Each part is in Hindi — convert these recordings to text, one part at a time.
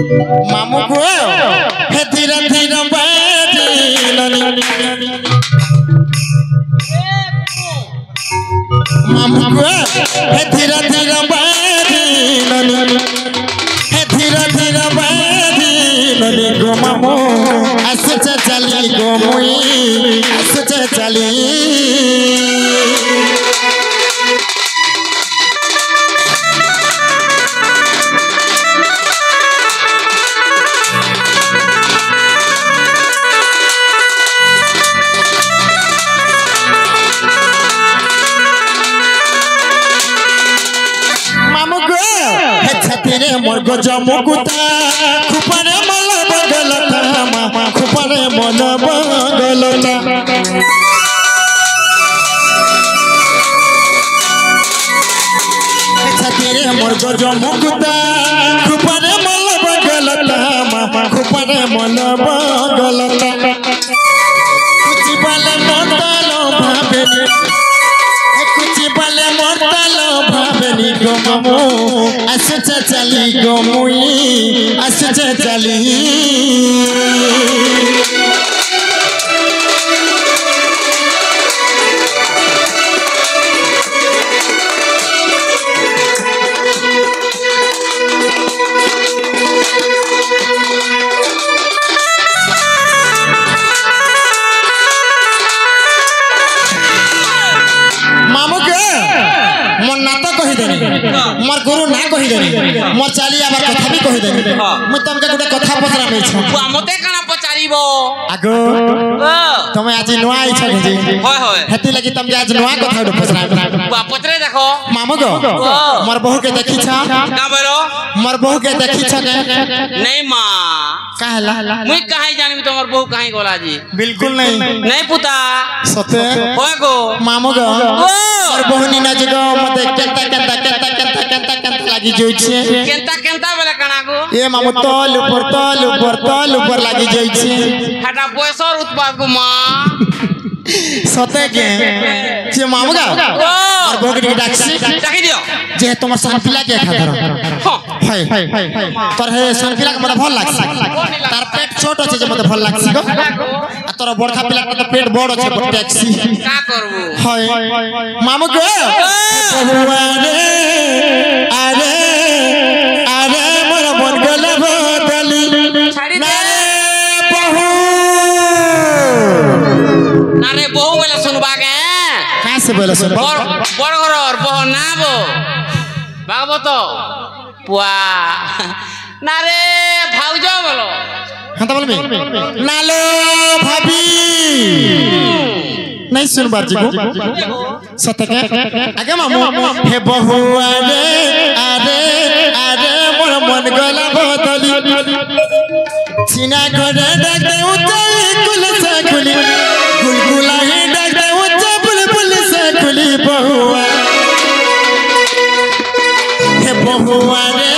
मामू को हे धीरे धीरे बाजिलनी मामू को हे धीरे धीरे बाजिलनी हे धीरे धीरे बाजिलनी गो मामू असच चली गो मुई असच चली मोर गजमुकुता खुपारे मन बगलता मामा खुपारे मन बगलता छतेरे मोर गजमुकुता खुपारे मन बगलता मामा खुपारे मन बगलता कुछ बाले मोटलो भाबेनी कुछ बाले मोटलो भाबेनी गो मामू असच चली गो मुई असच चली मोर गुरु ना कहि देनी मोर चाली आबार कथा भी कहि देनी मैं तुमके गुटे कथा पचरा नै छ मते काना पचारीबो आगो तमे आज नुआ आइ छ जे होय होय हेती लागि तुमके आज नुआ कथा उठे पचरा पचरे देखो मामू गो मोर बहू के देखि छ का बेरो मोर बहू के देखि छ के नहीं मां काहला मुई काहे जानिबी तोमर बहू काहे गोला जी बिल्कुल नहीं पुता सते होय गो मामू गो मोर बहू नी ना जगो मते केता लागी जोइ छे केंता बेले कना गो ए मामू तल ऊपर लागी जोइ छे हटा पैसर उत्पाद गो मां सते के जे मामू गा और बहू डाकी दियो जे तोमर सनफिला के खातर हाय तोर हे सनफिला के मते भल लागछ तार पेट छोट अछि जे मते भल लागछ गो आ तोर बड़का पिला के तो पेट बड़ अछि टैक्सी का करबो हाय मामू गो बबुआ रे अरे अरे मोर मन गले बदली छाड़ी ना दे बहू ना रे बहू बेले सुनबा के कहां से बोले सुन बड़ घर और बहू ना बो बाबो तो पुआ ना रे भाउजो बोलो हां तो बोलबी नालो भाभी नहीं सुन बात जी को सत्य के आगे मामू हे बहू अरे मोर मन गला बदली सीना घरे डाके उते कुल से खुली गुलगुला ही डाके उते बुलबुल से खुली बहुआ हे बहू अरे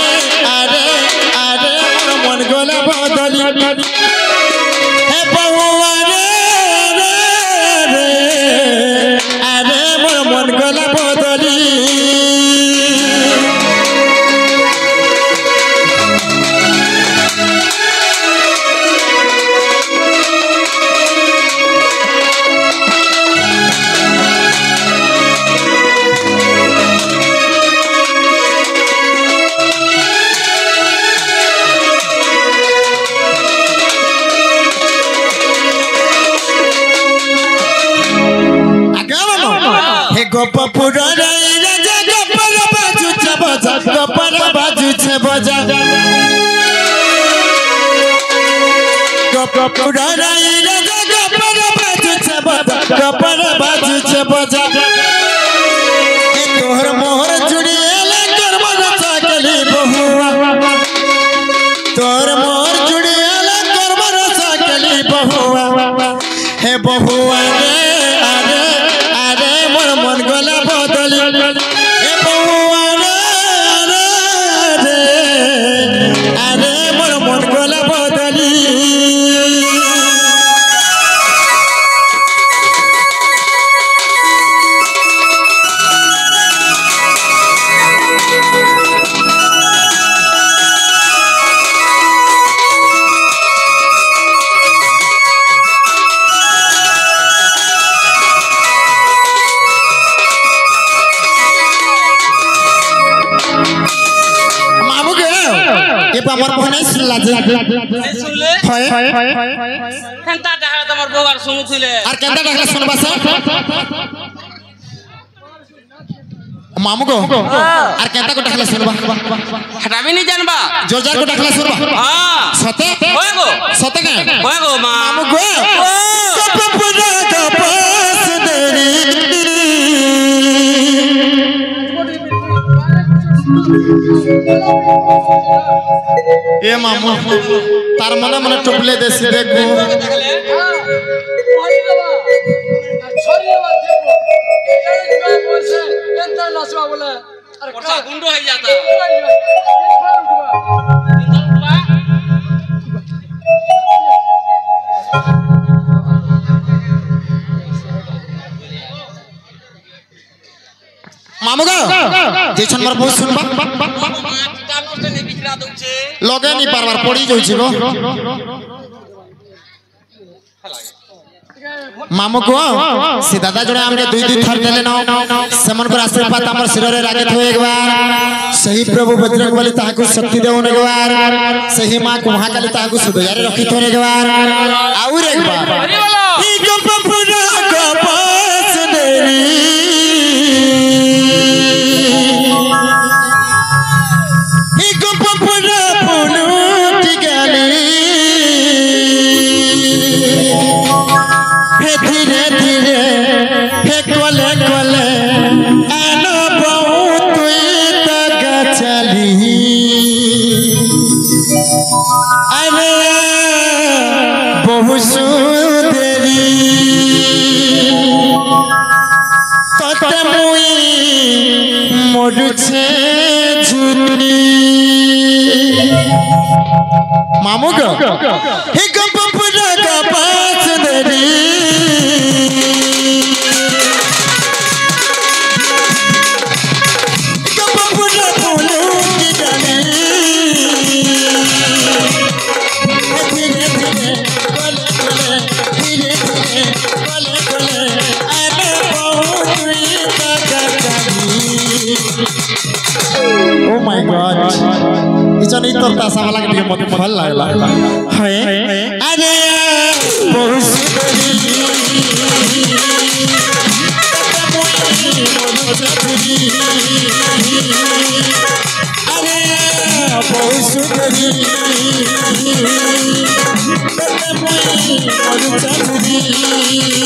मोर मन गला बदली हे बहू अरे मोर मन गला बदली गोपपुर राजा गोपर बाजू छे बजा गोपर बाजू छे बजा गोपपुर राजा गोपर बाजू छे बजा गोपर बाजू छे बजा तोहर मोहर जुड़िएला करमर सकली बहुआ तोहर मोहर जुड़िएला करमर सकली बहुआ हे बहुआ अरे मोर मन गला बदली हे बहुआ अरे मोर मन गला बदली ये पर हमार बहन सुनला जे सुनले होय केनता डाहरा तमर बोगार सुनुथिले और केनता डाकला सुनबा से मामू को और केनता को डाकला सुनबा हटाबी नहीं जानबा जोरदार को डाकला सुनबा हां सते होय गो सते के होय गो मामू को कपड़ा का पास देरी ए मामू तार मने मने टोपले देसी देखो गुंडो हो जाता मामू का जेछन मार बहुत सुनबा लगे नहीं बार बार पड़ी जाई छी गो मामू को से दादा जोड़े हमरे दुई दुई थर देले न समन को आशीर्वाद हमर सिर रे राखे थो एक बार सही प्रभु बजरंग बली ताकू शक्ति देउ एक बार सही मां को महाकाली ताकू सुदयारे रखी थो एक बार और एक बार ई गपपुरा का पास देरी ई गपपुरा पुनु टिगाली धीरे धीरे हे कोले कोले आनो बहुत तक चली अरे बहुत सुंदरी तोते मुई मोडुछे झुनी मामू को हे गपपुरा का पास देरी Oh my God! इचन ई तोर तासा वाला के मत भल लागला है अरे बहुत सुंदरी अरे बहुत सुंदरी अरे बहुत सुंदरी अरे बहुत सुंदरी